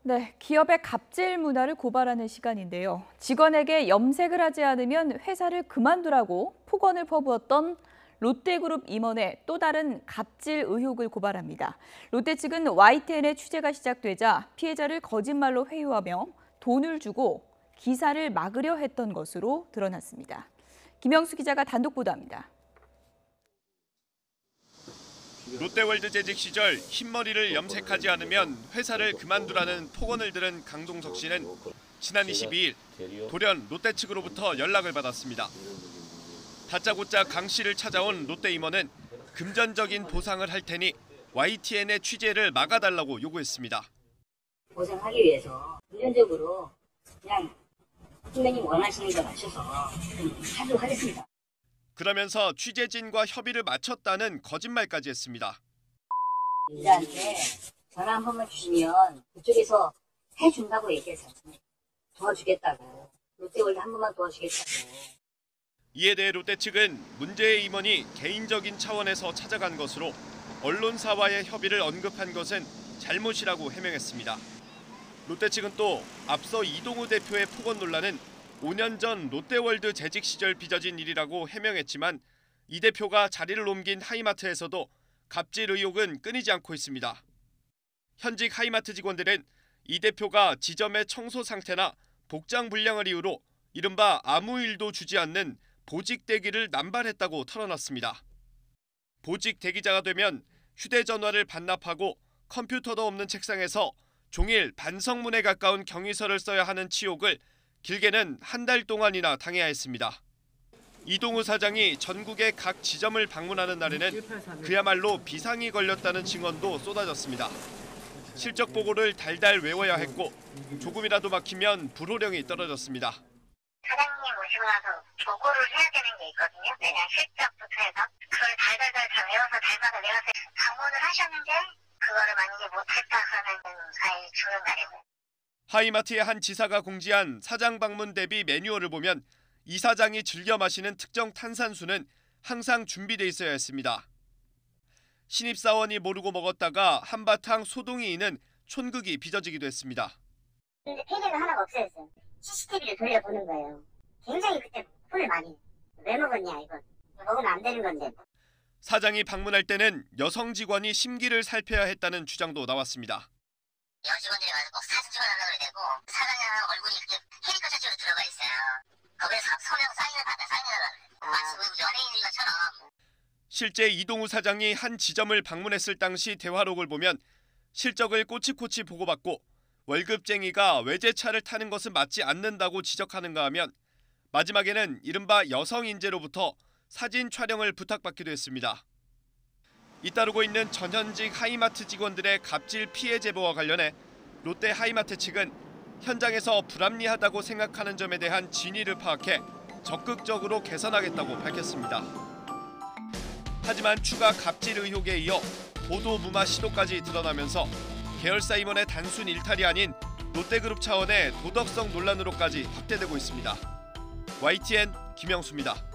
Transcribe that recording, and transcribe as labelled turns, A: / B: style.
A: 네, 기업의 갑질 문화를 고발하는 시간인데요. 직원에게 염색을 하지 않으면 회사를 그만두라고 폭언을 퍼부었던 롯데그룹 임원의 또 다른 갑질 의혹을 고발합니다. 롯데 측은 YTN의 취재가 시작되자 피해자를 거짓말로 회유하며 돈을 주고 기사를 막으려 했던 것으로 드러났습니다. 김영수 기자가 단독 보도합니다.
B: 롯데월드 재직 시절 흰머리를 염색하지 않으면 회사를 그만두라는 폭언을 들은 강동석 씨는 지난 22일 돌연 롯데 측으로부터 연락을 받았습니다. 다짜고짜 강 씨를 찾아온 롯데 임원은 금전적인 보상을 할 테니 YTN의 취재를 막아달라고 요구했습니다.
C: 보상하기 위해서 금전적으로 그냥 선배님 원하시는 거 맞춰서 하도록 하겠습니다.
B: 그러면서 취재진과 협의를 마쳤다는 거짓말까지 했습니다.
C: 기자한테 전화 한 번만 주시면 그쪽에서 해준다고 얘기했어요. 도와주겠다고. 롯데월드 한 번만 도와주겠다고.
B: 이에 대해 롯데 측은 문제의 임원이 개인적인 차원에서 찾아간 것으로 언론사와의 협의를 언급한 것은 잘못이라고 해명했습니다. 롯데 측은 또 앞서 이동우 대표의 폭언 논란은 5년 전 롯데월드 재직 시절 빚어진 일이라고 해명했지만 이 대표가 자리를 옮긴 하이마트에서도 갑질 의혹은 끊이지 않고 있습니다. 현직 하이마트 직원들은 이 대표가 지점의 청소 상태나 복장 불량을 이유로 이른바 아무 일도 주지 않는 보직 대기를 남발했다고 털어놨습니다. 보직 대기자가 되면 휴대전화를 반납하고 컴퓨터도 없는 책상에서 종일 반성문에 가까운 경위서를 써야 하는 치욕을 길게는 한 달 동안이나 당해야 했습니다. 이동우 사장이 전국의 각 지점을 방문하는 날에는 그야말로 비상이 걸렸다는 증언도 쏟아졌습니다. 실적 보고를 달달 외워야 했고 조금이라도 막히면 불호령이 떨어졌습니다.
D: 사장님 모시고 나서 보고를 해야 되는 게 있거든요. 매장 실적부터 해서 그걸 달달달 다 외워서 달마다 외워서 방문을 하셨는데 그거를 만약에 못했다 그러면 아예 죽는 날이고요.
B: 하이마트의 한 지사가 공지한 사장 방문 대비 매뉴얼을 보면 이 사장이 즐겨 마시는 특정 탄산수는 항상 준비돼 있어야 했습니다. 신입사원이 모르고 먹었다가 한바탕 소동이 있는 촌극이 빚어지기도 했습니다.
D: 근데 폐기는 하나가 없어졌어요. CCTV를 돌려보는 거예요. 굉장히 그때 혼을 많이. 왜 먹었냐 이건. 먹으면 안 되는 건데.
B: 사장이 방문할 때는 여성 직원이 심기를 살펴야 했다는 주장도 나왔습니다.
D: 여직원들이 와서 꼭 사진 찍어달라고 그래야 되고 사장님 얼굴이 이렇게 캐리커처 쪽으로 들어가 있어요. 거기서 서명 사인을 받아 사인해달라고 그래요. 마치 우리 연예인인 것처럼.
B: 실제 이동우 사장이 한 지점을 방문했을 당시 대화록을 보면 실적을 꼬치꼬치 보고받고 월급쟁이가 외제차를 타는 것은 맞지 않는다고 지적하는가 하면 마지막에는 이른바 여성 인재로부터 사진 촬영을 부탁받기도 했습니다. 잇따르고 있는 전현직 하이마트 직원들의 갑질 피해 제보와 관련해 롯데 하이마트 측은 현장에서 불합리하다고 생각하는 점에 대한 진위를 파악해 적극적으로 개선하겠다고 밝혔습니다. 하지만 추가 갑질 의혹에 이어 보도 무마 시도까지 드러나면서 계열사 임원의 단순 일탈이 아닌 롯데그룹 차원의 도덕성 논란으로까지 확대되고 있습니다. YTN 김영수입니다.